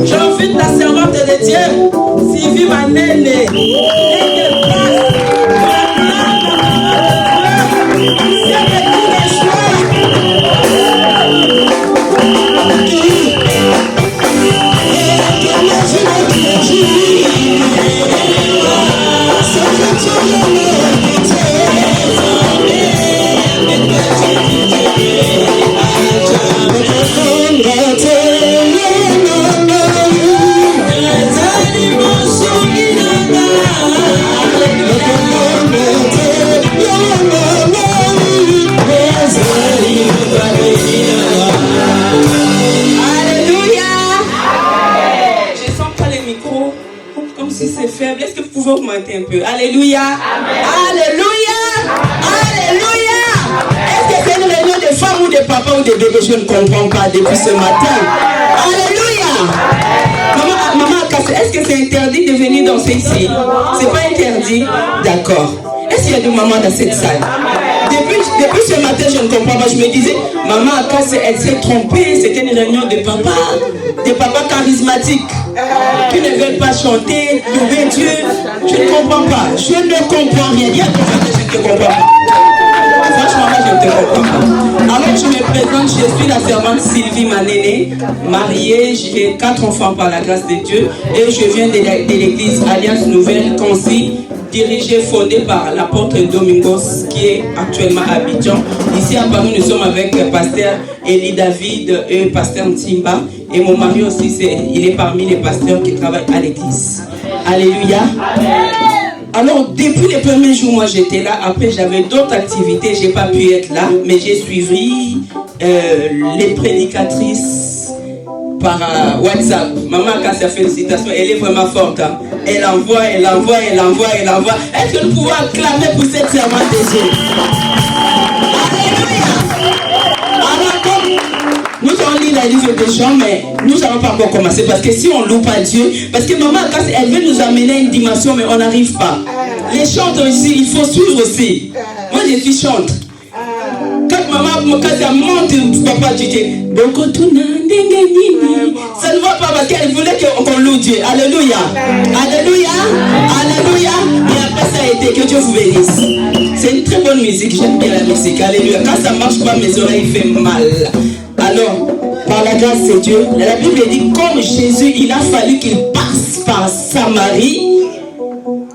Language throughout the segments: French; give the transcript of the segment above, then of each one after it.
J'invite la servante de Dieu, Sylvie Manene, et qu'elle passe faible. Est-ce que vous pouvez augmenter un peu? Alléluia. Amen. Alléluia. Alléluia. Est-ce que c'est une réunion de femmes ou de papas ou de bébés? Je ne comprends pas depuis ce matin. Alléluia. Maman, est-ce que c'est interdit de venir danser ici? C'est pas interdit? D'accord. Est-ce qu'il y a des mamans dans cette salle? Depuis ce matin, je ne comprends pas. Je me disais, maman Akas, elle s'est trompée. C'était une réunion de papas charismatiques qui ne veulent pas chanter, louer Dieu. Je ne comprends pas. Je ne comprends rien. Il y a ton frère, je ne te comprends pas. Franchement, moi, je ne te comprends pas. Alors, je me présente, je suis la servante Sylvie Manene, mariée, j'ai 4 enfants par la grâce de Dieu et je viens de l'église Alliance Nouvelle Concis, dirigée, fondée par l'apôtre Domingos qui est actuellement à Abidjan. Ici à Paris, nous sommes avec pasteur Elie David et pasteur Ntimba. Et mon mari aussi, il est parmi les pasteurs qui travaillent à l'église. Alléluia. Amen. Alors, depuis les premiers jours, moi j'étais là. Après, j'avais d'autres activités. Je n'ai pas pu être là. Mais j'ai suivi les prédicatrices par WhatsApp. Maman Akassia, félicitations. Elle est vraiment forte. Hein. Elle envoie. Est-ce que nous pouvons acclamer pour cette servante de Dieu? Alléluia. Alors, comme nous allons lire la livre des gens, mais nous n'allons pas encore commencer. Parce que si on ne loue pas Dieu, parce que Maman Akassia, elle veut nous amener à une dimension, mais on n'arrive pas. Les chanteurs ici, il faut suivre aussi. Moi, je suis chante. Quand Maman Akassia monte, papa, tu dis, ça ne va pas parce qu'elle voulait qu'on loue Dieu. Alléluia. Alléluia. Alléluia. Et après ça a été, que Dieu vous bénisse. C'est une très bonne musique, j'aime bien la musique. Alléluia. Quand ça ne marche pas, mes oreilles font mal. Alors, par la grâce de Dieu, la Bible dit, comme Jésus, il a fallu qu'il passe par Samarie.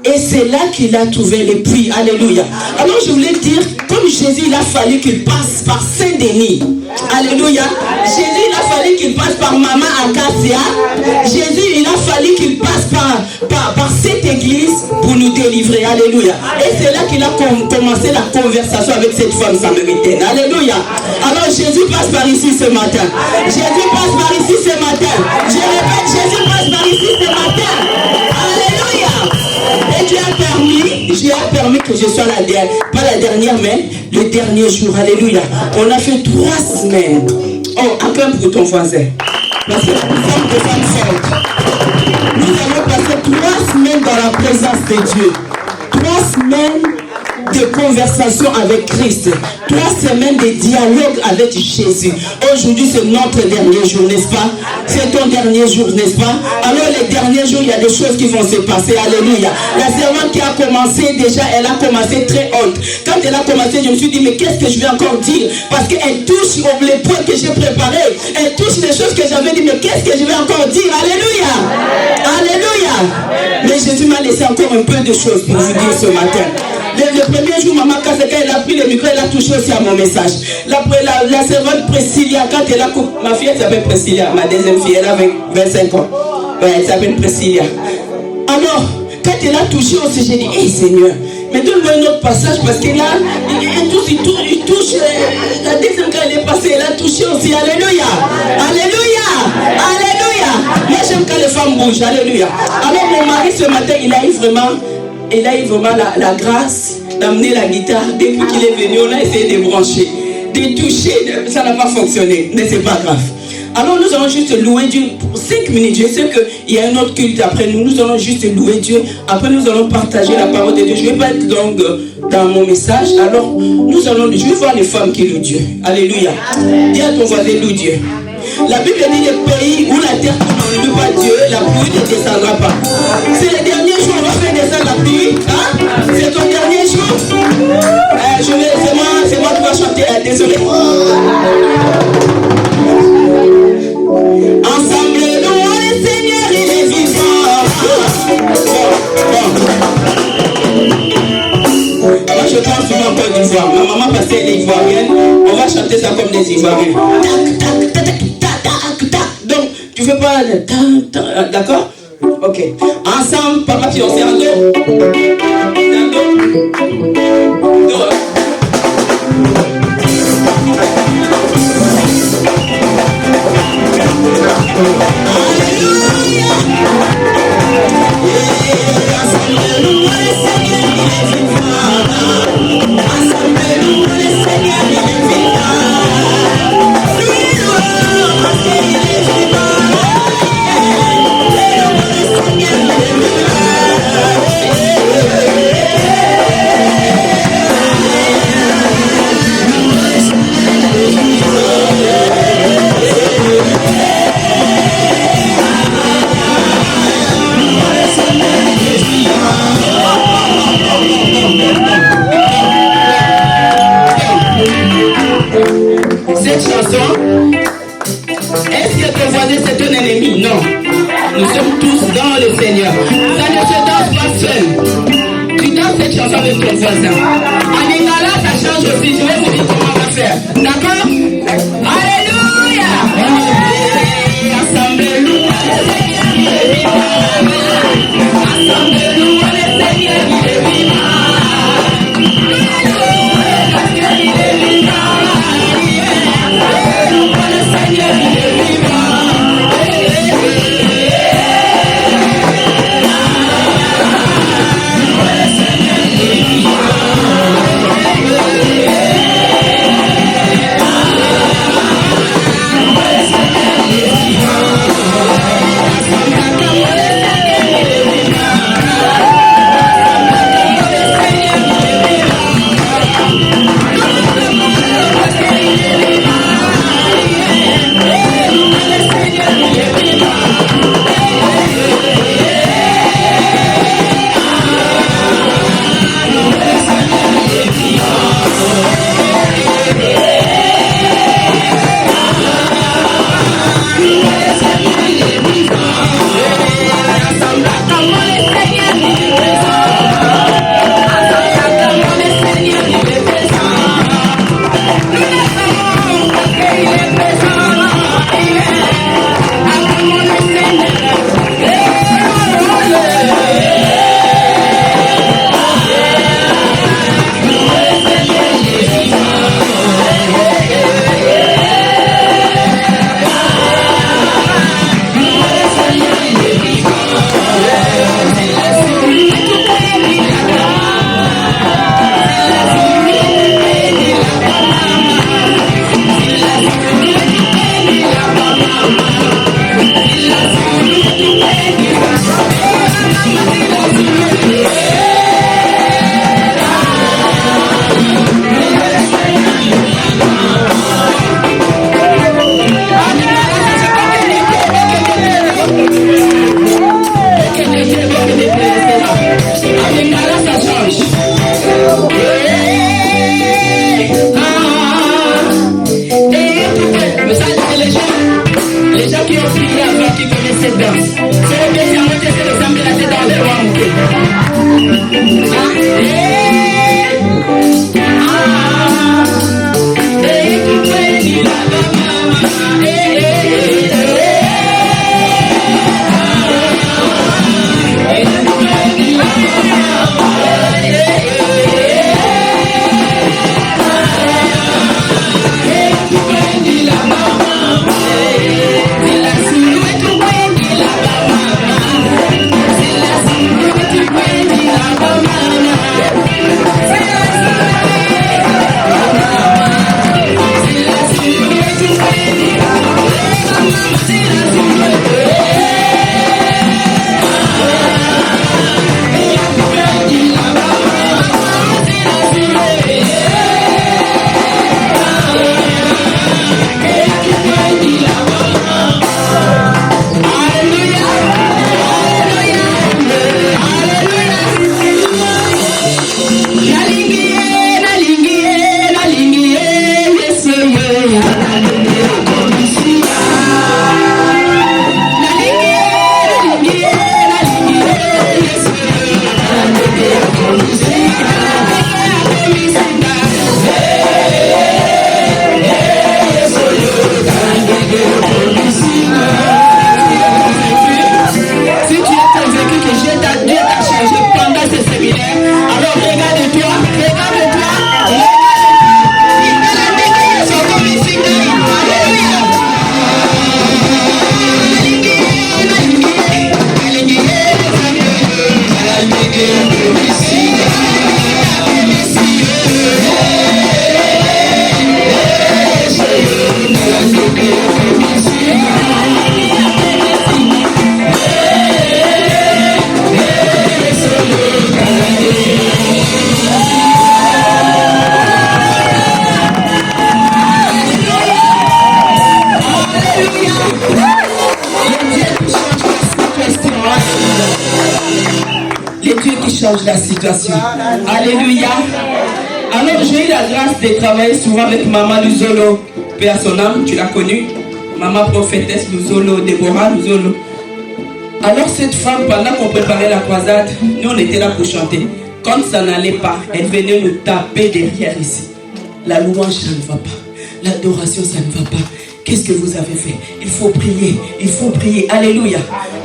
Et c'est là qu'il a trouvé le puits. Alléluia. Alors je voulais dire, comme Jésus, il a fallu qu'il passe par Saint-Denis. Alléluia. Jésus, il a fallu qu'il passe par Maman Akassia. Jésus, il a fallu qu'il passe par cette église pour nous délivrer. Alléluia. Et c'est là qu'il a commencé la conversation avec cette femme samaritaine. Alléluia. Alors Jésus passe par ici ce matin. Jésus passe par ici ce matin. Je répète, Jésus passe par ici ce matin. Alléluia. Et Dieu a permis que je sois la dernière, pas la dernière, mais le dernier jour. Alléluia. On a fait 3 semaines. Oh, acclame pour ton voisin. Parce que nous sommes des femmes fortes. Nous allons passer 3 semaines dans la présence de Dieu. 3 semaines de conversation avec Christ. 3 semaines de dialogue avec Jésus. Aujourd'hui, c'est notre dernier jour, n'est-ce pas? C'est ton dernier jour, n'est-ce pas? Alors, les derniers jours, il y a des choses qui vont se passer. Alléluia. La servante qui a commencé, déjà, elle a commencé très haute. Quand elle a commencé, je me suis dit, mais qu'est-ce que je vais encore dire? Parce qu'elle touche les points que j'ai préparés. Elle touche les choses que j'avais dit, mais qu'est-ce que je vais encore dire? Alléluia. Alléluia. Mais Jésus m'a laissé encore un peu de choses pour vous dire ce matin. Le premier jour, Maman Akassia, quand elle a pris le micro, elle a touché aussi à mon message. La servante Priscilla, quand elle a coupé, ma fille elle s'appelle Priscilla, ma deuxième fille, elle a 25 ans. Ouais, elle s'appelle Priscilla. Alors, quand elle a touché aussi, j'ai dit, hé Seigneur, mais donne-moi un autre passage parce que là, il touche, la deuxième quand elle est passée, elle a touché aussi. Alléluia. Alléluia. Alléluia. Moi, j'aime quand les femmes bougent. Alléluia. Alors, mon mari, ce matin, il a eu vraiment la grâce d'amener la guitare. Depuis qu'il est venu, on a essayé de brancher, de toucher, ça n'a pas fonctionné, mais c'est pas grave. Alors nous allons juste louer Dieu pour 5 minutes. Je sais qu'il y a un autre culte après nous. Nous allons juste louer Dieu. Après nous allons partager la parole de Dieu. Je ne vais pas être longue dans mon message. Alors je vais voir les femmes qui louent Dieu. Alléluia. Dis à ton voisin, loue Dieu. La Bible dit le pays où la terre ne loue pas Dieu, la pluie ne descendra pas. C'est le dernier jour, on va faire descendre la pluie. Hein? C'est ton dernier jour. C'est moi qui vais chanter. Désolé. Ensemble, louons le Seigneur, il est vivant. Moi, je pense souvent en Côte d'Ivoire. Ma maman passait, elle est ivoirienne. On va chanter ça comme des Ivoiriens. Tac, tac, tac, tac, tac, tac. Donc, tu fais pas le tac, tac, d'accord? Ok. Ensemble, papa, puis on s'est en dos. Cette chanson, est-ce que ton voisin c'est un ennemi? Non. Nous sommes tous dans le Seigneur. Ça ne se danse pas seul. Tu danses cette chanson avec ton voisin. En Lingala, ça change aussi. Je vais vous dire comment on va faire. D'accord? Alléluia! Ensemble, louons le Seigneur, il est vivant. Ensemble, louons le Seigneur, il est vivant. Regarde-toi, regarde-toi. Les dieux qui changent la situation. Alléluia. Alors j'ai eu la grâce de travailler souvent avec Maman Luzolo, paix à son âme, tu l'as connue. Maman prophétesse Luzolo, Déborah Luzolo. Alors cette femme, pendant qu'on préparait la croisade, nous on était là pour chanter. Quand ça n'allait pas, elle venait nous taper derrière ici. La louange, ça ne va pas. L'adoration, ça ne va pas. Qu'est-ce que vous avez fait? Il faut prier, il faut prier. Alléluia.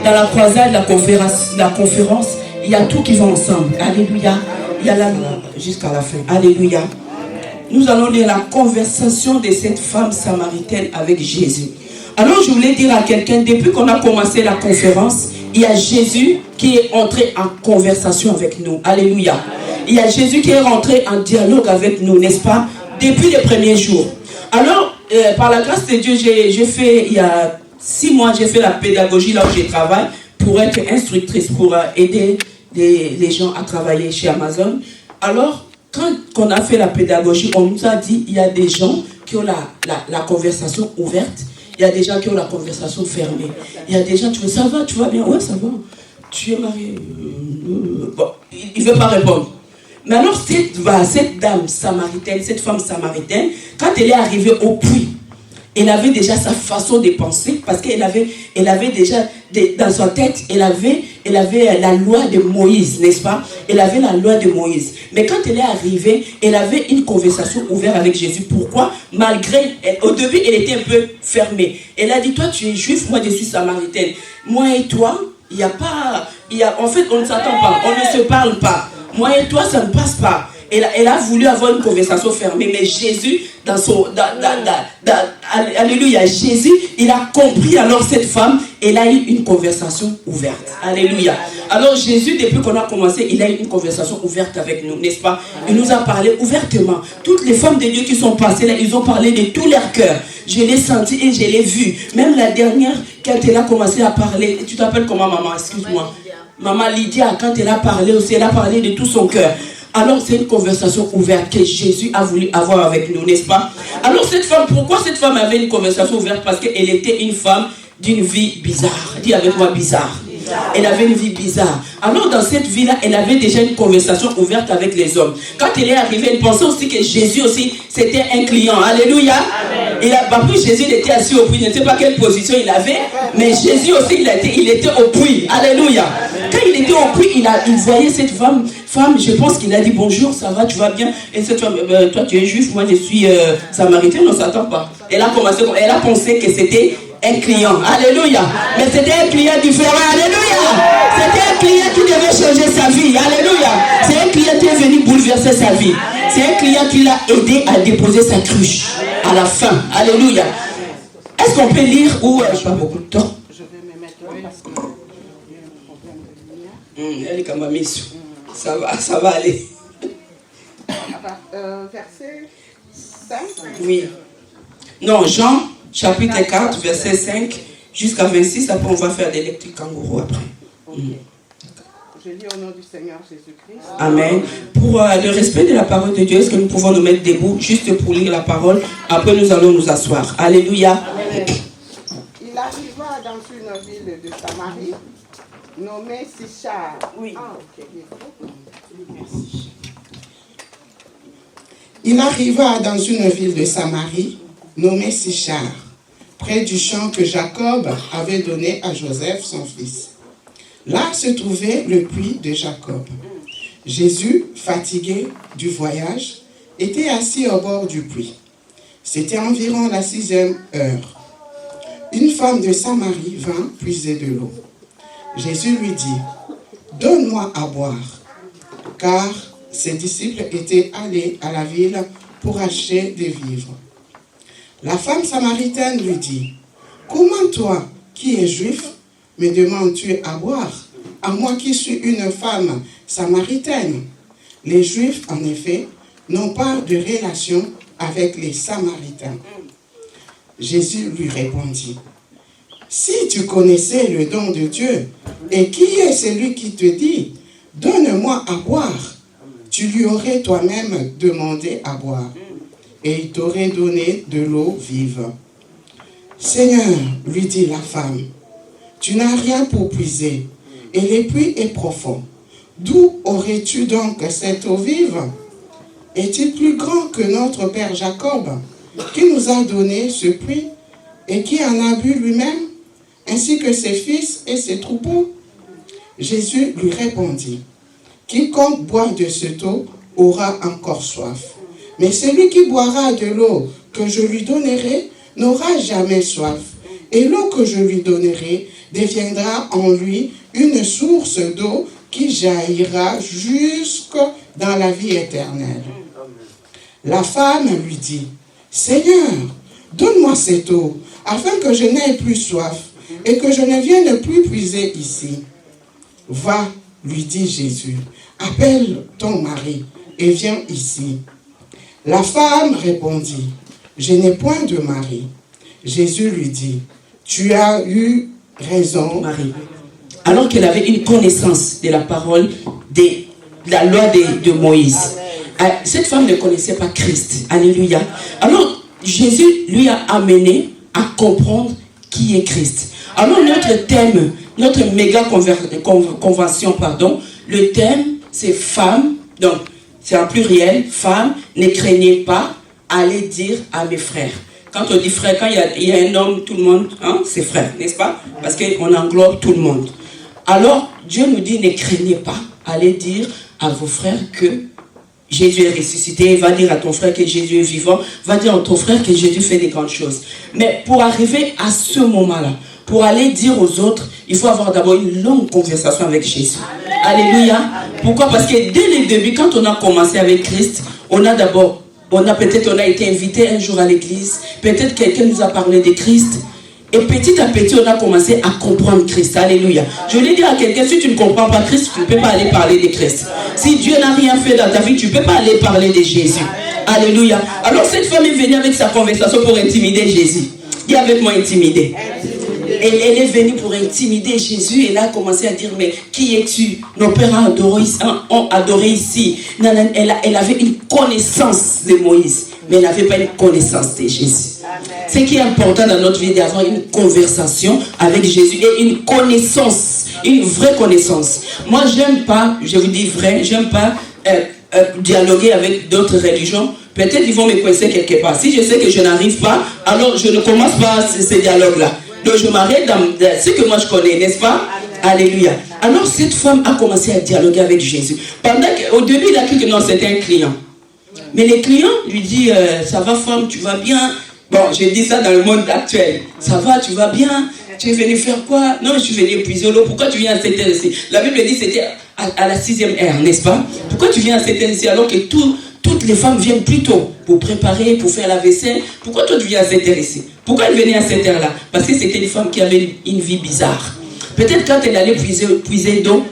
Dans la croisade, la conférence, il y a tout qui va ensemble. Alléluia. Il y a la louange jusqu'à la fin. Alléluia. Nous allons lire la conversation de cette femme samaritaine avec Jésus. Alors je voulais dire à quelqu'un, depuis qu'on a commencé la conférence, il y a Jésus qui est entré en conversation avec nous. Alléluia. Il y a Jésus qui est rentré en dialogue avec nous, n'est-ce pas? Depuis les premiers jours. Alors, par la grâce de Dieu, j'ai fait, il y a 6 mois, j'ai fait la pédagogie là où je travaille pour être instructrice, pour aider les gens à travailler chez Amazon. Alors, quand on a fait la pédagogie, on nous a dit, il y a des gens qui ont la conversation ouverte, il y a des gens qui ont la conversation fermée. Il y a des gens, tu veux, ça va, tu vas bien? Ouais, ça va. Tu es marié? Bon, il ne veut pas répondre. Mais alors, cette dame samaritaine, cette femme samaritaine, quand elle est arrivée au puits, elle avait déjà sa façon de penser, parce qu'elle avait déjà, dans sa tête, elle avait la loi de Moïse, n'est-ce pas? Elle avait la loi de Moïse. Mais quand elle est arrivée, elle avait une conversation ouverte avec Jésus. Pourquoi? Malgré, au début, elle était un peu fermée. Elle a dit, toi, tu es juif, moi, je suis samaritaine. Moi et toi, en fait, on ne s'attend pas, on ne se parle pas. Moi et toi, ça ne passe pas. Elle a voulu avoir une conversation fermée, mais Jésus, alléluia, Jésus, il a compris alors cette femme, elle a eu une conversation ouverte. Alléluia. Alors Jésus, depuis qu'on a commencé, il a eu une conversation ouverte avec nous, n'est-ce pas? Il nous a parlé ouvertement. Toutes les femmes de Dieu qui sont passées là, ils ont parlé de tout leur cœur. Je l'ai senti et je l'ai vu. Même la dernière, quand elle a commencé à parler, tu t'appelles comment, maman? Excuse-moi. Maman Lydia, quand elle a parlé aussi, elle a parlé de tout son cœur. Alors c'est une conversation ouverte que Jésus a voulu avoir avec nous, n'est-ce pas? Alors cette femme, pourquoi cette femme avait une conversation ouverte? Parce qu'elle était une femme d'une vie bizarre. Dis avec moi, bizarre. Elle avait une vie bizarre. Alors dans cette vie-là, elle avait déjà une conversation ouverte avec les hommes. Quand elle est arrivée, elle pensait aussi que Jésus aussi, c'était un client. Alléluia. Et après Jésus, il était assis au puits. Je ne sais pas quelle position il avait, mais Jésus aussi, il était au puits. Alléluia. Quand il était au puits, il voyait cette femme, je pense qu'il a dit bonjour, ça va, tu vas bien? Et cette femme, toi tu es juif, moi je suis samaritain, on ne s'attend pas. Elle a pensé que c'était un client. Alléluia. Mais c'était un client différent. Alléluia. C'était un client qui devait changer sa vie. Alléluia. C'est un client qui est venu bouleverser sa vie. C'est un client qui l'a aidé à déposer sa cruche à la fin. Alléluia. Est-ce qu'on peut lire ou je n'ai pas beaucoup de temps? Je vais me mettre là parce que il y a un problème de lumière. Elle est comme ma mission. Ça va aller. Verset 5. Oui. Non, Jean chapitre 4, verset 5 jusqu'à 26. Après, on va faire des lectures kangourou après. Okay. Je lis au nom du Seigneur Jésus-Christ. Amen. Pour le respect de la parole de Dieu, est-ce que nous pouvons nous mettre debout juste pour lire la parole? Après, nous allons nous asseoir. Alléluia. Amen. Il arriva dans une ville de Samarie, nommée Sichar. Oui. Ah, ok. Merci. Il arriva dans une ville de Samarie, nommée Sichar, près du champ que Jacob avait donné à Joseph, son fils. Là se trouvait le puits de Jacob. Jésus, fatigué du voyage, était assis au bord du puits. C'était environ la 6e heure. Une femme de Samarie vint puiser de l'eau. Jésus lui dit, « Donne-moi à boire, car ses disciples étaient allés à la ville pour acheter des vivres. La femme samaritaine lui dit, « Comment toi, qui es juif, me demandes-tu à boire, à moi qui suis une femme samaritaine ?» Les Juifs, en effet, n'ont pas de relation avec les Samaritains. Jésus lui répondit, « Si tu connaissais le don de Dieu, et qui est celui qui te dit, « Donne-moi à boire », tu lui aurais toi-même demandé à boire, et il t'aurait donné de l'eau vive. « Seigneur, lui dit la femme, tu n'as rien pour puiser, et le puits est profond. D'où aurais-tu donc cette eau vive? Est-il plus grand que notre père Jacob, qui nous a donné ce puits, et qui en a bu lui-même, ainsi que ses fils et ses troupeaux? » Jésus lui répondit, « Quiconque boit de cette eau aura encore soif. Mais celui qui boira de l'eau que je lui donnerai n'aura jamais soif. Et l'eau que je lui donnerai deviendra en lui une source d'eau qui jaillira jusque dans la vie éternelle. » La femme lui dit, « Seigneur, donne-moi cette eau, afin que je n'aie plus soif, et que je ne vienne plus puiser ici. » « Va, lui dit Jésus, appelle ton mari et viens ici. » La femme répondit, « Je n'ai point de mari. » Jésus lui dit, « Tu as eu raison. » Marie. Alors qu'elle avait une connaissance de la parole, de la loi de Moïse. Cette femme ne connaissait pas Christ. Alléluia. Alors Jésus lui a amené à comprendre qui est Christ. Alors notre thème, notre méga convention, le thème c'est femme, donc c'est en pluriel, femme, ne craignez pas, allez dire à mes frères. Quand on dit frère, quand il y a un homme, tout le monde, hein, c'est frère, n'est-ce pas? Parce qu'on englobe tout le monde. Alors Dieu nous dit ne craignez pas, allez dire à vos frères que Jésus est ressuscité, va dire à ton frère que Jésus est vivant, va dire à ton frère que Jésus fait des grandes choses. Mais pour arriver à ce moment-là, pour aller dire aux autres, il faut avoir d'abord une longue conversation avec Jésus. Amen. Alléluia. Pourquoi? Parce que dès le début, quand on a commencé avec Christ, on a été invité un jour à l'église, peut-être quelqu'un nous a parlé de Christ, et petit à petit, on a commencé à comprendre Christ. Alléluia. Je voulais dire à quelqu'un, si tu ne comprends pas Christ, tu ne peux pas aller parler de Christ. Si Dieu n'a rien fait dans ta vie, tu ne peux pas aller parler de Jésus. Alléluia. Alors cette femme est venue avec sa conversation pour intimider Jésus. Dis avec moi, intimider. Elle est venue pour intimider Jésus. Elle a commencé à dire, mais qui es-tu? Nos pères ont adoré ici. Elle avait une connaissance de Moïse, mais elle n'avait pas une connaissance de Jésus. Ce qui est important dans notre vie, d'avoir une conversation avec Jésus et une connaissance, une vraie connaissance. Moi, j'aime pas, je vous dis vrai, j'aime pas dialoguer avec d'autres religions. Peut-être ils vont me coincer quelque part. Si je sais que je n'arrive pas, alors je ne commence pas ces dialogues-là. Donc je m'arrête dans ce que moi je connais, n'est-ce pas? Alléluia. Alors cette femme a commencé à dialoguer avec Jésus. Pendant qu'au début, il a cru que non, c'était un client. Mais le client lui dit, ça va femme, tu vas bien? Bon, j'ai dit ça dans le monde actuel. Ça va, tu vas bien? Tu es venu faire quoi? Non, je suis venu épuiser l'eau. Pourquoi tu viens à cette heure-ci? La Bible dit que c'était à la 6e heure, n'est-ce pas? Pourquoi tu viens à cette heure-ci alors que toutes les femmes viennent plus tôt pour préparer, pour faire la vaisselle? Pourquoi toi tu viens à cette heure-ci? Pourquoi elle venait à cette heure-là? Parce que c'était une femme qui avait une vie bizarre. Peut-être quand elle allait puiser d'eau,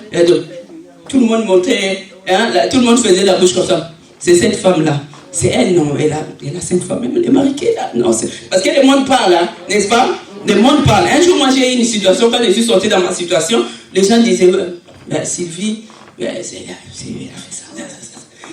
tout le monde montait, hein, tout le monde faisait la bouche comme ça. C'est cette femme-là. C'est elle, non, elle a cette femme, elle est mariée là. Non, parce que le monde parle, hein, n'est-ce pas? Le monde parle. Un jour, moi, j'ai eu une situation, quand je suis sortie dans ma situation, les gens disaient, Sylvie, elle a fait ça.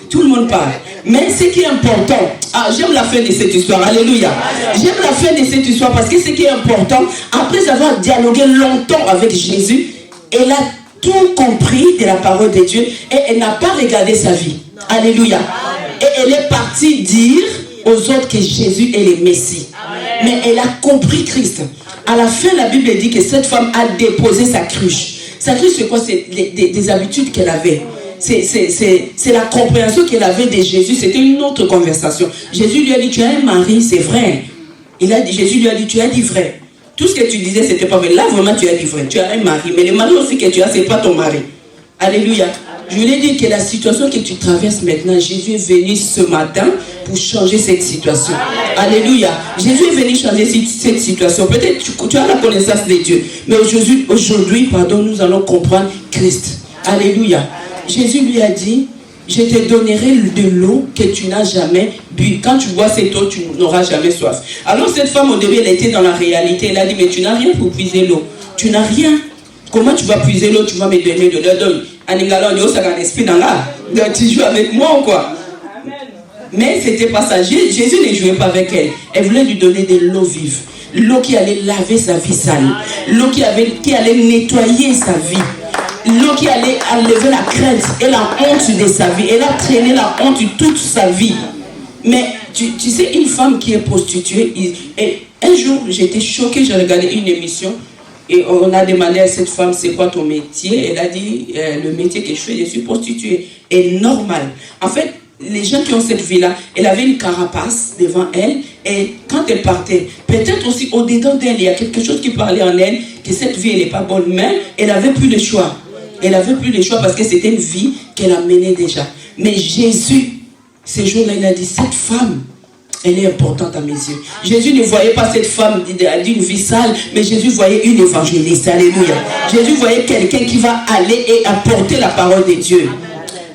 Tout le monde parle. Mais ce qui est important, j'aime la fin de cette histoire, alléluia. J'aime la fin de cette histoire parce que ce qui est important, après avoir dialogué longtemps avec Jésus, elle a tout compris de la parole de Dieu et elle n'a pas regardé sa vie. Alléluia. Et elle est partie dire aux autres que Jésus est le Messie. Mais elle a compris Christ. À la fin, la Bible dit que cette femme a déposé sa cruche. Sa cruche, c'est quoi? C'est des habitudes qu'elle avait. C'est la compréhension qu'elle avait de Jésus. C'était une autre conversation. Jésus lui a dit, tu as un mari, c'est vrai. Jésus lui a dit, tu as dit vrai. Tout ce que tu disais, c'était pas vrai. Là, vraiment, tu as dit vrai. Tu as un mari. Mais le mari aussi que tu as, c'est pas ton mari. Alléluia. Je voulais dire que la situation que tu traverses maintenant, Jésus est venu ce matin pour changer cette situation. Alléluia. Jésus est venu changer cette situation. Peut-être tu as la connaissance de Dieu. Mais aujourd'hui, nous allons comprendre Christ. Alléluia. Jésus lui a dit, je te donnerai de l'eau que tu n'as jamais bu. Quand tu bois cette eau, tu n'auras jamais soif. Alors cette femme, au début, elle était dans la réalité. Elle a dit, mais tu n'as rien pour puiser l'eau. Tu n'as rien. Comment tu vas puiser l'eau? Tu vas me donner de l'eau. Donc tu joues avec moi ou quoi? Mais c'était pas ça. Jésus ne jouait pas avec elle. Elle voulait lui donner de l'eau vive. L'eau qui allait laver sa vie sale. L'eau qui allait nettoyer sa vie. L'eau qui allait enlever la crainte et la honte de sa vie. Elle a traîné la honte toute sa vie. Mais tu sais, une femme qui est prostituée, un jour j'étais choquée, j'ai regardé une émission et on a demandé à cette femme, c'est quoi ton métier? Elle a dit, le métier que je fais, je suis prostituée. Et normal. En fait, les gens qui ont cette vie-là, elle avait une carapace devant elle et quand elle partait, peut-être aussi au-dedans d'elle, il y a quelque chose qui parlait en elle, que cette vie, elle n'est pas bonne, mais elle n'avait plus le choix. Elle n'avait plus le choix parce que c'était une vie qu'elle a menée déjà. Mais Jésus, ces jours-là, il a dit, cette femme, elle est importante à mes yeux. Jésus ne voyait pas cette femme d'une vie sale, mais Jésus voyait une évangéliste. Alléluia. Jésus voyait quelqu'un qui va aller et apporter la parole de Dieu.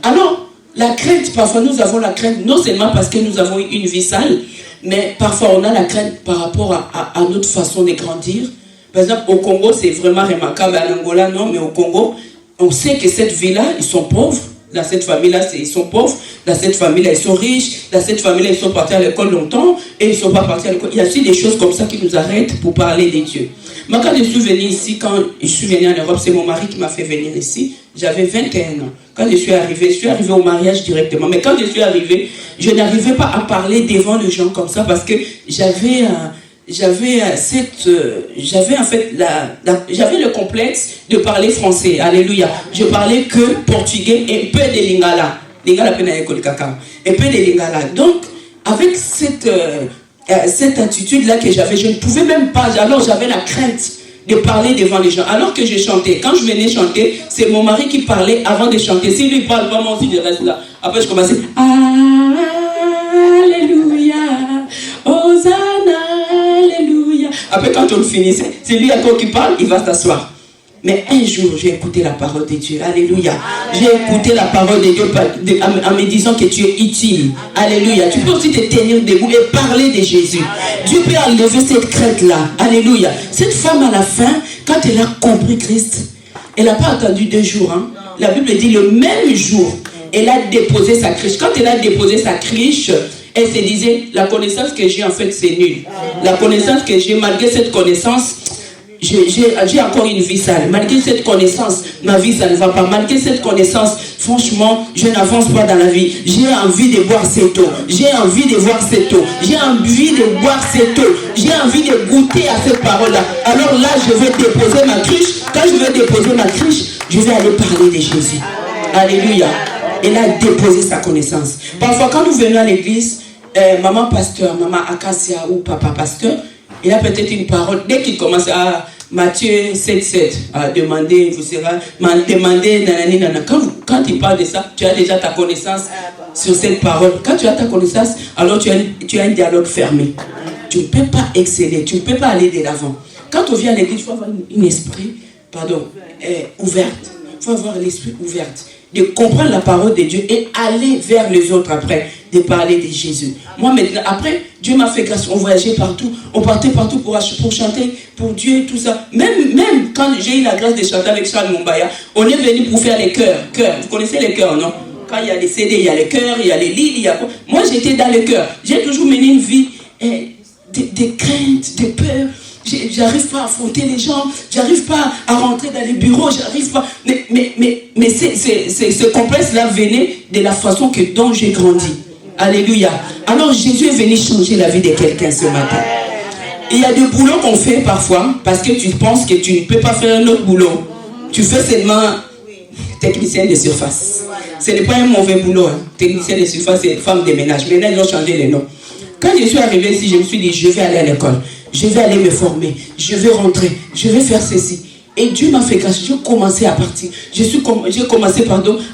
Alors, la crainte, parfois nous avons la crainte, non seulement parce que nous avons une vie sale, mais parfois on a la crainte par rapport à notre façon de grandir. Par exemple, au Congo, c'est vraiment remarquable. En Angola, non, mais au Congo, on sait que cette vie-là, ils sont pauvres. Dans cette famille-là, ils sont pauvres. Dans cette famille-là, ils sont riches. Dans cette famille-là, ils sont partis à l'école longtemps et ils ne sont pas partis à l'école. Il y a aussi des choses comme ça qui nous arrêtent pour parler de Dieu. Moi, quand je suis venue ici, quand je suis venue en Europe, c'est mon mari qui m'a fait venir ici. J'avais 21 ans. Quand je suis arrivée au mariage directement. Mais quand je suis arrivée, je n'arrivais pas à parler devant les gens comme ça parce que j'avais le complexe de parler français. Alléluia. Je parlais que portugais et peu de lingala. Lingala pena école kaka. Et peu de lingala. Donc, avec cette attitude-là que j'avais, je ne pouvais même pas. Alors, j'avais la crainte de parler devant les gens. Alors que je chantais, quand je venais chanter, c'est mon mari qui parlait avant de chanter. S'il lui parle pas, moi aussi je reste là. Après, je commençais. Alléluia. Hosanna. Alléluia. Après, quand on le finissait, c'est lui encore qui parle, il va s'asseoir. Mais un jour, j'ai écouté la parole de Dieu. Alléluia. J'ai écouté la parole de Dieu en me disant que tu es utile. Alléluia. Tu peux aussi te tenir debout et parler de Jésus. Dieu peut enlever cette crainte-là. Alléluia. Cette femme, à la fin, quand elle a compris Christ, elle n'a pas attendu 2 jours. Hein. La Bible dit le même jour, elle a déposé sa criche. Quand elle a déposé sa criche, elle se disait, la connaissance que j'ai en fait, c'est nul. La connaissance que j'ai, malgré cette connaissance, j'ai encore une vie sale. Malgré cette connaissance, ma vie, ça ne va pas. Malgré cette connaissance, franchement, je n'avance pas dans la vie. J'ai envie de boire cette eau. J'ai envie de voir cette eau. J'ai envie de boire cette eau. J'ai envie de goûter à cette parole-là. Alors là, je vais déposer ma criche. Quand je vais déposer ma criche, je vais aller parler de Jésus. Alléluia. Elle a déposé sa connaissance. Parfois, quand nous venons à l'église, maman pasteur, maman Acacia ou papa pasteur, il a peut-être une parole. Dès qu'il commence à Matthieu 7,7, à demander, vous serez, demander, nanani, nanana. Quand il parle de ça, tu as déjà ta connaissance sur cette parole. Quand tu as ta connaissance, alors tu as un dialogue fermé. Tu ne peux pas exceller, tu ne peux pas aller de l'avant. Quand on vient à l'église, il faut avoir un esprit, ouvert. Il faut avoir l'esprit ouvert. De comprendre la parole de Dieu et aller vers les autres après, de parler de Jésus. Moi maintenant, après, Dieu m'a fait grâce, on voyageait partout, on partait partout pour chanter pour Dieu, tout ça. Même quand j'ai eu la grâce de chanter avec Charles Mumbaya, on est venu pour faire les chœurs. Vous connaissez les chœurs, non? Quand il y a les CD, il y a les chœurs, il y a les lits, il y a... Moi j'étais dans les chœurs. J'ai toujours mené une vie de crainte, de peur. J'arrive pas à affronter les gens, j'arrive pas à rentrer dans les bureaux, j'arrive pas. Mais ce complexe-là venait de la façon dont j'ai grandi. Alléluia. Alors Jésus est venu changer la vie de quelqu'un ce matin. Il y a des boulots qu'on fait parfois parce que tu penses que tu ne peux pas faire un autre boulot. Tu fais seulement technicien de surface. Ce n'est pas un mauvais boulot. Hein. Technicien de surface, c'est femme de ménage. Maintenant, ils ont changé les noms. Quand je suis arrivé ici, je me suis dit, je vais aller à l'école. Je vais aller me former. Je vais rentrer. Je vais faire ceci. Et Dieu m'a fait grâce. J'ai commencé à partir. J'ai commencé,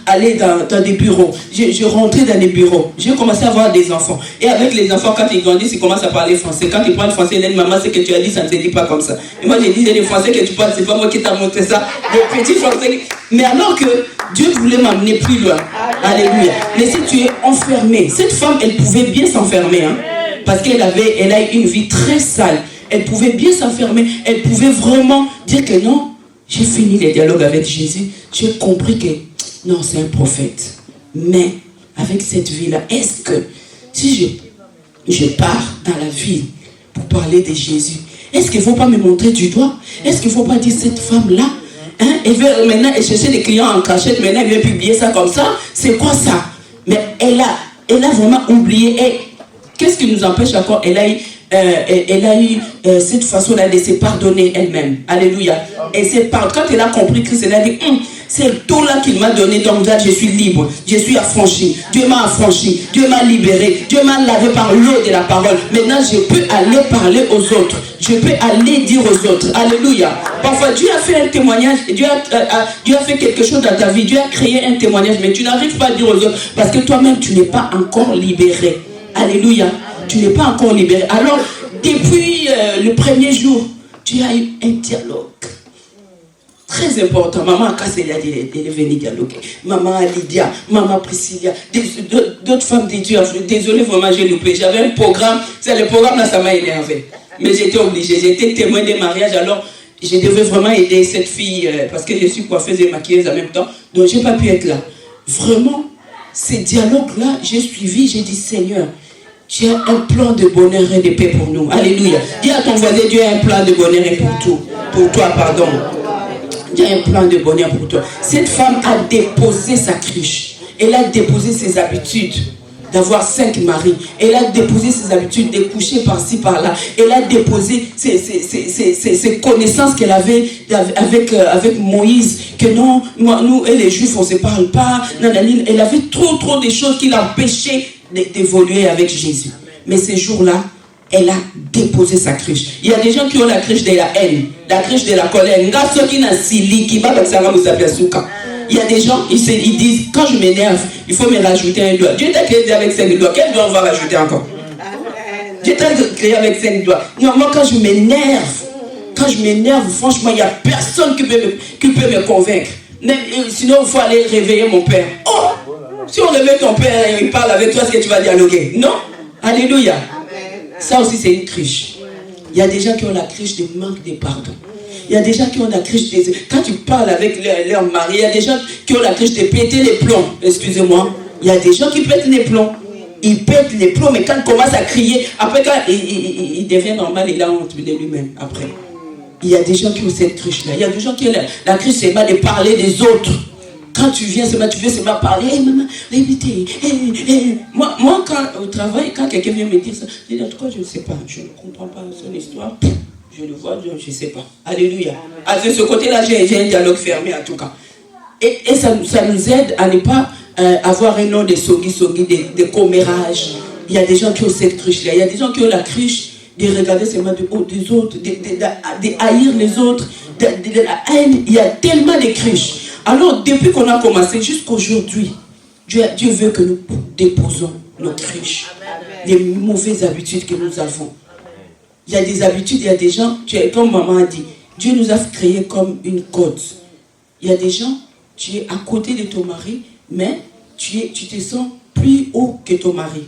à aller dans des bureaux. Je rentrais dans des bureaux. J'ai commencé à avoir des enfants. Et avec les enfants, quand ils grandissent, ils commencent à parler français. Quand ils parlent français, ils disent, maman, ce que tu as dit, ça ne se dit pas comme ça. Et moi, j'ai dit, les français que tu parles, c'est pas moi qui t'ai montré ça. Le petit français. Mais alors que Dieu voulait m'amener plus loin. Alléluia. Mais si tu es enfermé, cette femme, elle pouvait bien s'enfermer. Hein, parce qu'elle a eu une vie très sale. Elle pouvait bien s'enfermer. Elle pouvait vraiment dire que non. J'ai fini les dialogues avec Jésus. J'ai compris que non, c'est un prophète. Mais avec cette vie-là, est-ce que si je pars dans la ville pour parler de Jésus, est-ce qu'il ne faut pas me montrer du doigt? Est-ce qu'il ne faut pas dire cette femme-là, hein, elle veut maintenant chercher des clients en cachette, maintenant elle vient publier ça comme ça? C'est quoi ça? Mais elle a vraiment oublié. Et qu'est-ce qui nous empêche encore? Elle a eu cette façon-là de se pardonner elle-même. Alléluia. Et quand elle a compris Christ, elle a dit, c'est tout là qu'il m'a donné, donc là je suis libre, je suis affranchi. Dieu m'a affranchi, Dieu m'a libéré, Dieu m'a lavé par l'eau de la parole. Maintenant je peux aller parler aux autres, je peux aller dire aux autres. Alléluia. Parfois Dieu a fait un témoignage, Dieu a fait quelque chose dans ta vie, Dieu a créé un témoignage, mais tu n'arrives pas à dire aux autres parce que toi-même tu n'es pas encore libéré. Alléluia. Tu n'es pas encore libéré. Alors, depuis le premier jour, tu as eu un dialogue très important. Maman Kasselia, elle est venue dialoguer. Maman Lydia, maman Priscilla, d'autres femmes de Dieu. Désolé, vraiment, j'ai loupé. J'avais un programme. C'est le programme là, ça m'a énervé. Mais j'étais obligée. J'étais témoin des mariages. Alors, je devais vraiment aider cette fille parce que je suis coiffeuse et maquilleuse en même temps. Donc, je n'ai pas pu être là. Vraiment, ces dialogues-là, j'ai suivi. J'ai dit, Seigneur, tu as un plan de bonheur et de paix pour nous. Alléluia. Dis à ton voisin, Dieu a un plan de bonheur et pour toi, pardon. Dieu a un plan de bonheur pour toi. Cette femme a déposé sa cruche. Elle a déposé ses habitudes d'avoir 5 maris. Elle a déposé ses habitudes de coucher par-ci, par-là. Elle a déposé ses connaissances qu'elle avait avec Moïse. Que non, nous et les Juifs, on ne se parle pas. Elle avait trop de choses qui l'empêchaient d'évoluer avec Jésus. Mais ces jours-là, elle a déposé sa cruche. Il y a des gens qui ont la cruche de la haine, la cruche de la colère. Il y a des gens, ils disent, quand je m'énerve, il faut me rajouter un doigt. Dieu t'a créé avec 5 doigts. Quel doigt on va rajouter encore? Dieu t'a créé avec 5 doigts. Non, moi quand je m'énerve, franchement, il n'y a personne qui peut me convaincre. Même, sinon, il faut aller réveiller mon père. Oh! Si on réveille ton père et il parle avec toi, est-ce que tu vas dialoguer? Non? Alléluia. Ça aussi, c'est une cruche. Il y a des gens qui ont la cruche de manque de pardon. Il y a des gens qui ont la cruche de... Quand tu parles avec leur mari, il y a des gens qui ont la cruche de péter les plombs. Excusez-moi. Il y a des gens qui pètent les plombs. Ils pètent les plombs, mais quand ils commencent à crier, après, quand il devient normal, il a honte de lui-même. Après. Il y a des gens qui ont cette cruche-là. Il y a des gens qui ont la cruche, c'est pas de parler des autres. Quand tu viens, tu veux seulement parler. Hey, maman, évitez. Moi, quand au travail, quand quelqu'un vient me dire ça, je dis en tout cas, je ne sais pas. Je ne comprends pas son histoire. Je le vois, je ne sais pas. Alléluia. De ce côté-là, j'ai un dialogue fermé en tout cas. Et ça nous aide à ne pas avoir un nom de sogi, de commérage. Il y a des gens qui ont cette cruche-là. Il y a des gens qui ont la cruche de regarder seulement de haut des autres, de haïr les autres, de la haine. Il y a tellement de cruches. Alors, depuis qu'on a commencé jusqu'aujourd'hui, Dieu veut que nous déposons nos cruches, les mauvaises habitudes que nous avons. Il y a des habitudes, il y a des gens, comme maman a dit, Dieu nous a créés comme une côte. Il y a des gens, tu es à côté de ton mari, mais tu te sens plus haut que ton mari.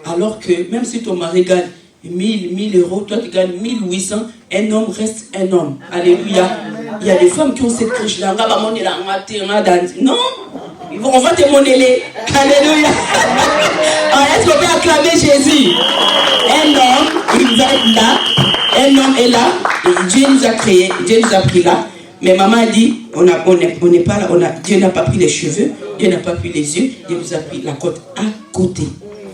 Alors que même si ton mari gagne 1000 euros, toi tu gagnes 1800, un homme reste un homme. Alléluia. Il y a des femmes qui ont cette cruche-là. Non, on va te monnayer. Alléluia. Est-ce qu'on peut acclamer Jésus? Un homme, il va être là. Un homme est là. Et Dieu nous a créés, Dieu nous a pris là. Mais maman a dit, on n'est pas là. Dieu n'a pas pris les cheveux, Dieu n'a pas pris les yeux, Dieu nous a pris la côte à côté.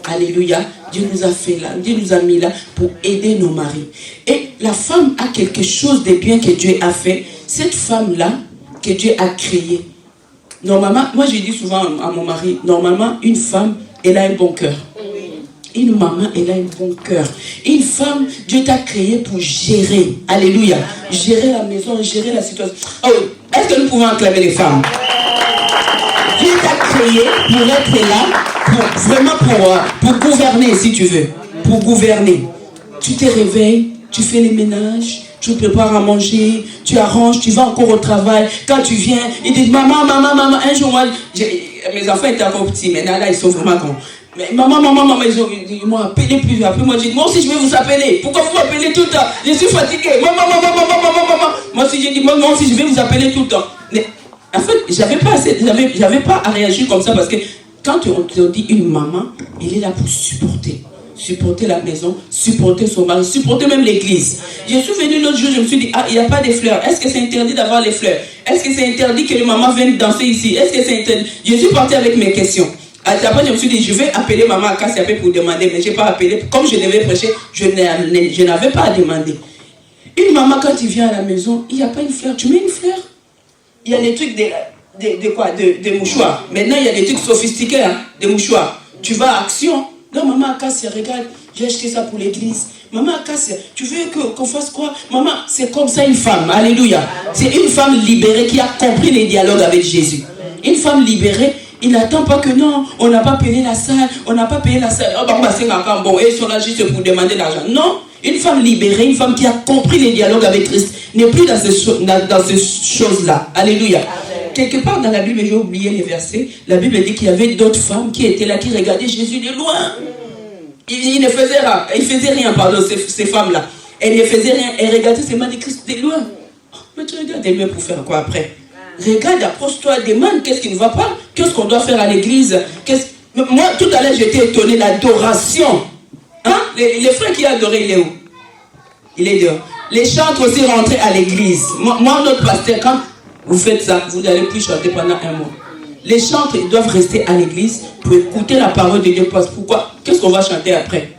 Alléluia. Dieu nous a fait là, Dieu nous a mis là pour aider nos maris. Et la femme a quelque chose de bien que Dieu a fait. Cette femme-là, que Dieu a créée. Normalement, moi je dis souvent à mon mari, normalement, une femme, elle a un bon cœur. Une maman, elle a un bon cœur. Une femme, Dieu t'a créé pour gérer. Alléluia. Gérer la maison, gérer la situation. Oh, est-ce que nous pouvons acclamer les femmes? Dieu t'a créé pour être là, pour gouverner, si tu veux. Pour gouverner. Tu te réveilles, tu fais les ménages, tu prépares à manger, tu arranges, tu vas encore au travail. Quand tu viens, ils disent maman. Un jour, mes enfants étaient encore petits, maintenant là, ils sont vraiment grands. Mais maman, ils m'ont appelé plus. Après, moi, j'ai dit, moi aussi, je vais vous appeler. Pourquoi vous m'appelez tout le temps? Je suis fatigué. Maman. Moi aussi, j'ai dit, moi aussi, je vais vous appeler tout le temps. Mais, en fait, j'avais pas à réagir comme ça parce que quand on te dit une maman, elle est là pour supporter. Supporter la maison, supporter son mari, supporter même l'église. Je suis venu l'autre jour, je me suis dit, il n'y a pas de fleurs. Est-ce que c'est interdit d'avoir les fleurs? Est-ce que c'est interdit que les mamans viennent danser ici? Est-ce que c'est interdit? Je suis partie avec mes questions. Après, je me suis dit, je vais appeler maman à Kassiapé pour demander, mais je n'ai pas appelé. Comme je devais prêcher, je n'avais pas à demander. Une maman, quand il vient à la maison, il n'y a pas une fleur. Tu mets une fleur. Il y a des trucs de mouchoirs. Maintenant, il y a des trucs sophistiqués, hein, de mouchoirs. Tu vas à Action. Non, maman Akassia, regarde, j'ai acheté ça pour l'église. Maman Akassia, tu veux qu'on fasse quoi? Maman, c'est comme ça une femme. Alléluia. C'est une femme libérée qui a compris les dialogues avec Jésus. Une femme libérée, il n'attend pas que non, on n'a pas payé la salle, on n'a pas payé la salle. Oh, bah, c'est bon, ils sont là juste pour demander l'argent. Non, une femme libérée, une femme qui a compris les dialogues avec Christ, n'est plus dans ces choses-là. Alléluia. Quelque part dans la Bible, j'ai oublié les versets, la Bible dit qu'il y avait d'autres femmes qui étaient là, qui regardaient Jésus de loin. Il ne faisait rien, pardon, ces femmes-là. Elles ne faisaient rien, elles regardaient seulement de Christ de loin. Oh, mais tu regardes de loin pour faire quoi après? Regarde, approche-toi, demande qu'est-ce qui ne va pas, qu'est-ce qu'on doit faire à l'église. Moi, tout à l'heure, j'étais étonné, l'adoration. Hein? Les frères qui adoraient, il est où? Il est dehors. Les chantres aussi rentraient à l'église. Moi, notre pasteur, quand vous faites ça, vous n'allez plus chanter pendant un mois. Les chantres, ils doivent rester à l'église pour écouter la parole de Dieu. Pourquoi? Qu'est-ce qu'on va chanter après?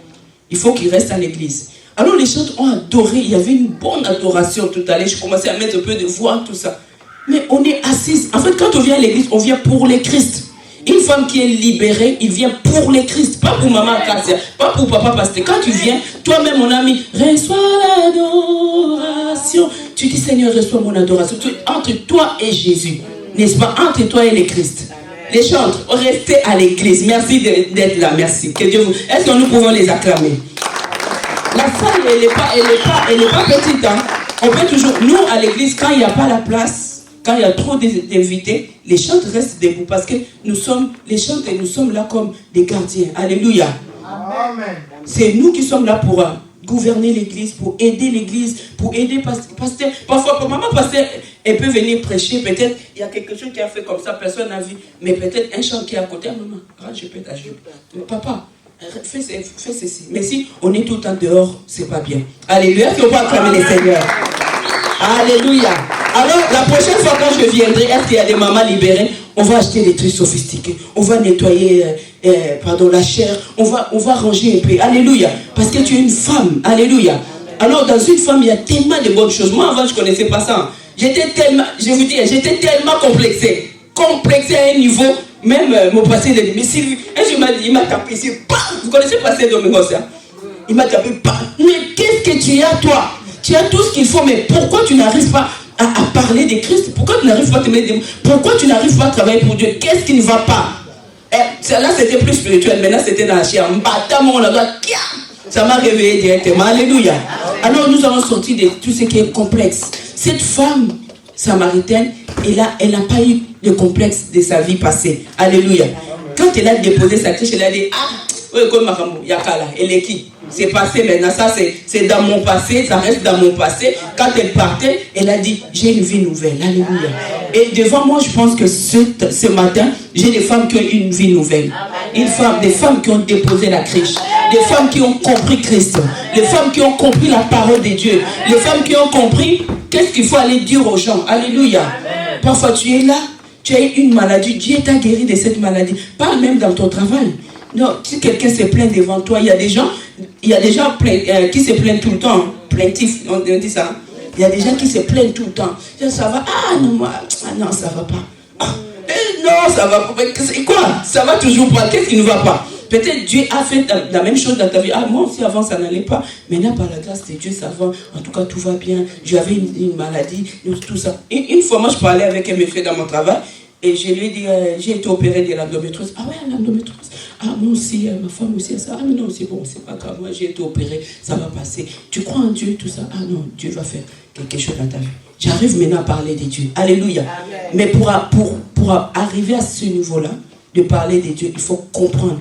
Il faut qu'ils restent à l'église. Alors les chantres ont adoré, il y avait une bonne adoration tout à l'heure. Je commençais à mettre un peu de voix, tout ça. Mais on est assis. En fait, quand on vient à l'église, on vient pour les Christ. Une femme qui est libérée, il vient pour les Christ, pas pour maman Kassia, pas pour papa pasteur. Quand tu viens, toi-même mon ami, reçois l'adoration. Tu dis Seigneur, reçois mon adoration. Entre toi et Jésus, n'est-ce pas? Entre toi et les Christ. Les chantres, restez à l'église. Merci d'être là, merci. Que Dieu vous... Est-ce que nous pouvons les acclamer? La salle, elle n'est pas petite. Hein? On peut toujours, nous à l'église, quand il n'y a pas la place, quand il y a trop d'invités, les chantres restent debout parce que nous sommes, les chantres, nous sommes là comme des gardiens. Alléluia. Amen. C'est nous qui sommes là pour gouverner l'église, pour aider l'église, pour aider pasteur. Parfois, pour maman pasteur, elle peut venir prêcher. Peut-être il y a quelque chose qui a fait comme ça, personne n'a vu. Mais peut-être un chant qui est à côté. Maman, je peux t'ajouter. Papa, fais ceci. Mais si on est tout le temps dehors, c'est pas bien. Alléluia. Est-ce qu'on peut acclamer les seigneurs? Alléluia. Alors, la prochaine fois quand je viendrai, est-ce qu'il y a des mamans libérées? On va acheter des trucs sophistiqués. On va nettoyer la chair. On va ranger un peu. Alléluia. Parce que tu es une femme. Alléluia. Alors, dans une femme, il y a tellement de bonnes choses. Moi, avant, je ne connaissais pas ça. J'étais tellement complexé. Complexé à un niveau. Même mon passé, il a dit, mais Sylvie, il m'a tapé ici. Vous connaissez le passé Domingos, hein? Il m'a tapé. Mais qu'est-ce que tu as, toi? Tu as tout ce qu'il faut, mais pourquoi tu n'arrives pas à parler de Christ? Pourquoi tu n'arrives pas à te mettre des... Pourquoi tu n'arrives pas à travailler pour Dieu? Qu'est-ce qui ne va pas? Là, c'était plus spirituel. Maintenant, c'était dans la chair. Ça m'a réveillé directement. Alléluia. Alors, nous allons sortir de tout ce qui est complexe. Cette femme samaritaine, elle n'a pas eu de complexe de sa vie passée. Alléluia. Quand elle a déposé sa crèche, elle a dit, elle est qui? C'est passé maintenant, ça c'est dans mon passé, ça reste dans mon passé. Quand elle partait, elle a dit, j'ai une vie nouvelle. Alléluia. Et devant moi, je pense que ce matin, j'ai des femmes qui ont une vie nouvelle. Des femmes qui ont déposé la crèche. Des femmes qui ont compris Christ. Des femmes qui ont compris la parole de Dieu. Les femmes qui ont compris qu'est-ce qu'il faut aller dire aux gens. Alléluia. Parfois tu es là, tu as eu une maladie, Dieu t'a guéri de cette maladie. Parle même dans ton travail. Non, si quelqu'un se plaint devant toi, il y a des gens qui se plaignent tout le temps. Plaintifs, on dit ça. Il y a des gens qui se plaignent tout le temps. Ça va, non, ça va pas. Non, ça va pas. Quoi? Ça va toujours pas. Qu'est-ce qui ne va pas? Peut-être Dieu a fait la même chose dans ta vie. Ah, moi aussi avant ça n'allait pas. Maintenant par la grâce de Dieu ça va. En tout cas tout va bien. J'avais une maladie, tout ça. Une fois moi je parlais avec un monsieur dans mon travail. Et je lui ai dit, j'ai été opéré de l'endométriose. Ah ouais, l'endométriose. Ah, moi aussi, ma femme aussi. Ça. Ah, mais non, c'est bon, c'est pas grave. Moi, j'ai été opéré, ça va passer. Tu crois en Dieu, tout ça? Ah non, Dieu va faire quelque chose dans ta vie. J'arrive maintenant à parler de Dieu. Alléluia. Amen. Mais pour arriver à ce niveau-là, de parler de Dieu, il faut comprendre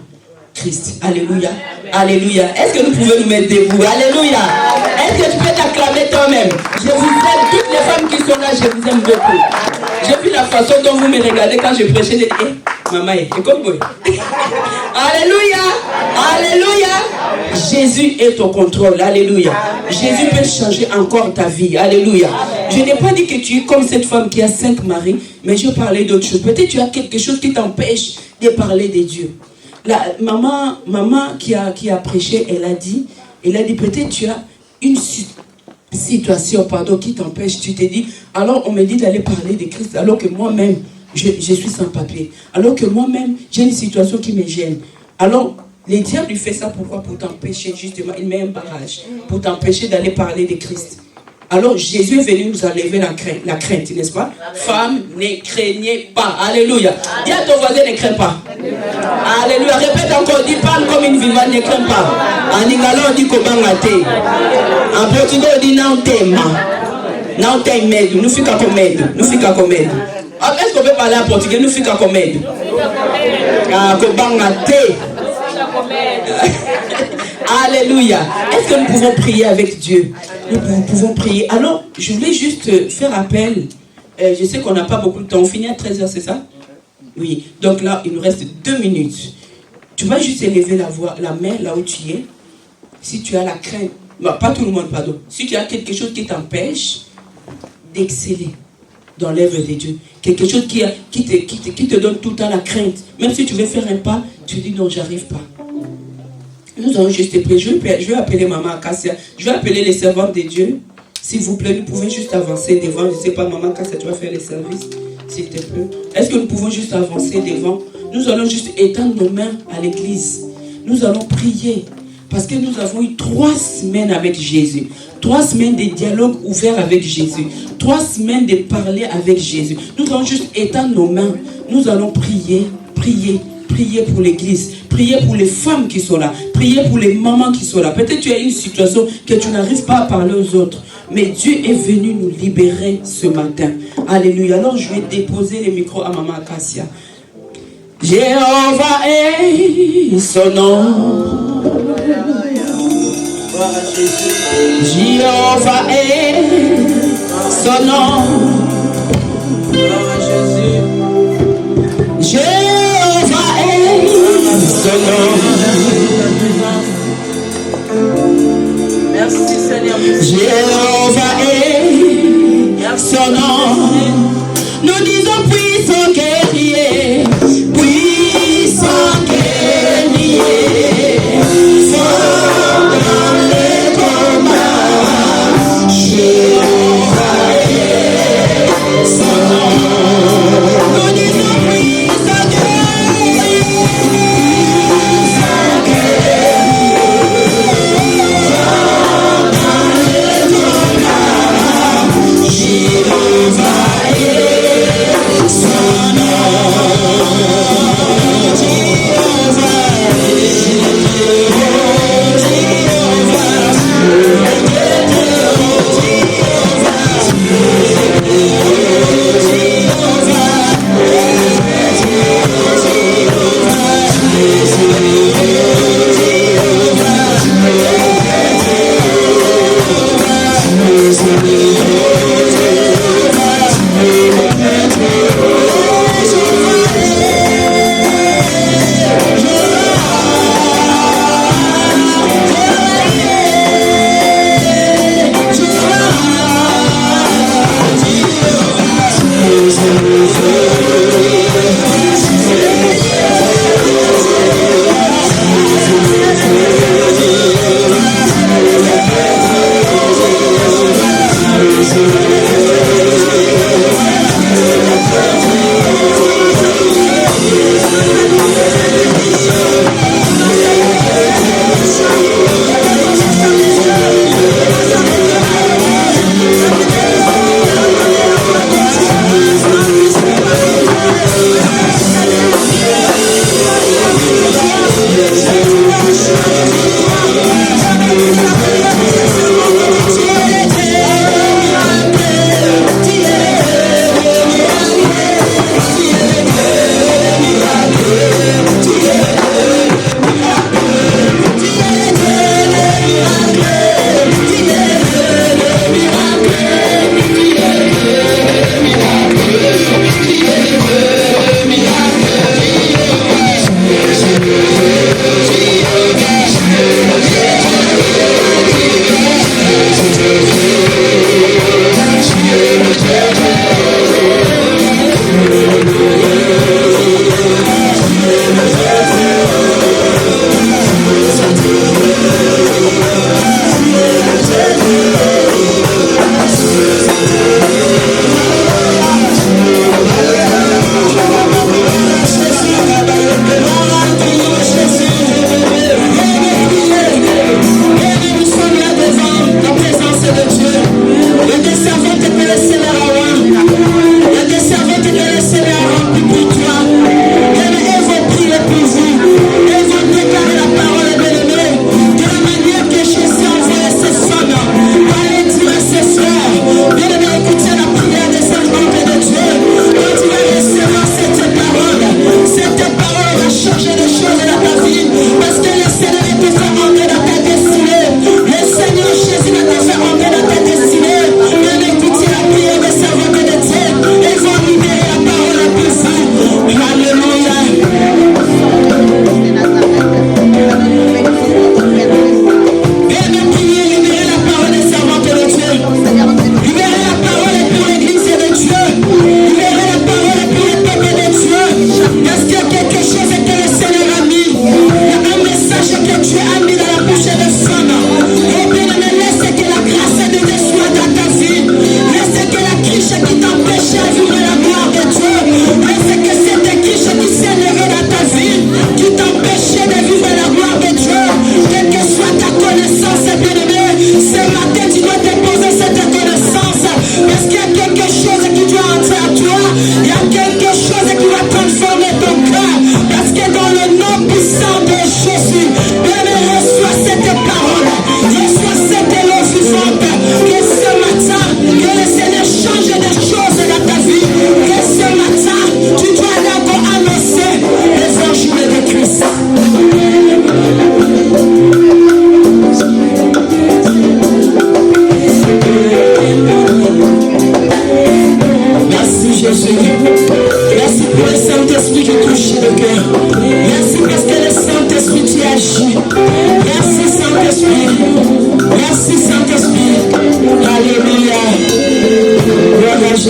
Christ. Alléluia. Amen. Alléluia. Est-ce que nous pouvons nous mettre debout? Alléluia. Est-ce que tu peux t'acclamer toi-même? Je vous aime, toutes les femmes qui sont là, je vous aime beaucoup. J'ai vu la façon dont vous me regardez quand je prêchais. J'ai dit, maman, écoute moi. Alléluia. Alléluia. Jésus est au contrôle. Alléluia. Jésus peut changer encore ta vie. Alléluia. Je n'ai pas dit que tu es comme cette femme qui a 5 maris, mais je parlais d'autre chose. Peut-être tu as quelque chose qui t'empêche de parler de Dieu. La maman qui a prêché, elle a dit peut-être tu as une situation qui t'empêche. Tu t'es dit, alors on me dit d'aller parler de Christ, alors que moi-même, je suis sans papier. Alors que moi-même, j'ai une situation qui me gêne. Alors, le diable lui fait ça pourquoi? Pour t'empêcher, justement, il met un barrage, pour t'empêcher d'aller parler de Christ. Alors, Jésus est venu nous enlever la crainte, n'est-ce pas? Femme, ne craignez pas. Alléluia. Dis à ton voisin, ne crains pas. Alléluia. Répète encore, dis, parle comme une vivante, ne crains pas. En ingalo, on dit comment mater. En portugais, on dit non tema. Non temedo. Nous fica com medo. Nous fica com medo. Est-ce qu'on peut parler en portugais? Nous fica com medo. Ah, comment mater. Alléluia. Est-ce que nous pouvons prier avec Dieu? Nous pouvons prier. Alors, je voulais juste faire appel. Je sais qu'on n'a pas beaucoup de temps. On finit à 13h, c'est ça? Oui. Donc là, il nous reste 2 minutes. Tu vas juste élever la main là où tu es. Si tu as la crainte, non, pas tout le monde, pardon. Si tu as quelque chose qui t'empêche d'exceller dans l'œuvre de Dieu, quelque chose qui te donne tout le temps la crainte, même si tu veux faire un pas, tu dis non, j'arrive pas. Nous allons juste prier. Je vais appeler Maman Akassia. Je vais appeler les servantes de Dieu. S'il vous plaît, nous pouvons juste avancer devant. Je ne sais pas, Maman Akassia, tu vas faire les services, s'il te plaît. Est-ce que nous pouvons juste avancer devant? Nous allons juste étendre nos mains à l'église. Nous allons prier. Parce que nous avons eu 3 semaines avec Jésus. 3 semaines de dialogue ouvert avec Jésus. 3 semaines de parler avec Jésus. Nous allons juste étendre nos mains. Nous allons prier, prier. Priez pour l'église, priez pour les femmes qui sont là, priez pour les mamans qui sont là. Peut-être tu as une situation que tu n'arrives pas à parler aux autres, mais Dieu est venu nous libérer ce matin. Alléluia. Alors je vais déposer le micro à Maman Akassia. Jéhovah est son nom. Jéhovah est son nom. Jéhovah est son nom. Merci Seigneur. Jéhovah est son nom. Nous disons puissant guerrier, puissant guerrier, fort dans les combats. Jéhovah est son nom. Nous disons puissant guerrier, puissant guerrier, fort dans les combats. Jéhovah est son nom.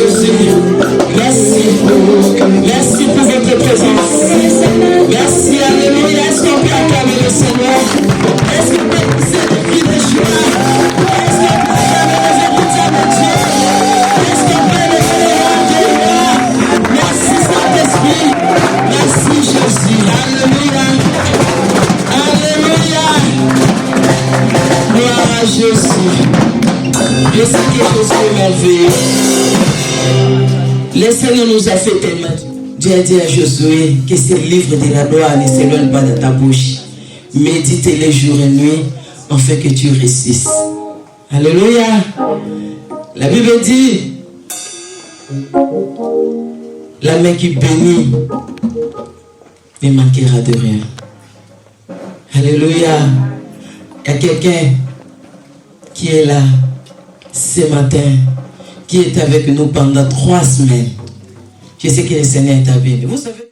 Jésus. Merci. Merci pour votre présence. Merci, alléluia. Est-ce qu'on peut acclamer le Seigneur? Est-ce qu'on peut pousser des cris de joie? Est-ce qu'on peut acclamer les écouteurs de Dieu? Est-ce qu'on peut lever les mains de gloire? Merci Saint-Esprit. Merci Jésus. Alléluia. Alléluia. Gloire à Jésus. Je sais que Jésus est merveilleux. Le Seigneur nous a fait tellement. Dieu a dit à Josué que ce livre de la loi ne s'éloigne pas de ta bouche. Médite-les jour et nuit afin que tu réussisses. Alléluia. La Bible dit, la main qui bénit ne manquera de rien. Alléluia. Il y a quelqu'un qui est là ce matin, qui est avec nous pendant 3 semaines. Je sais que le Seigneur est béni. Vous savez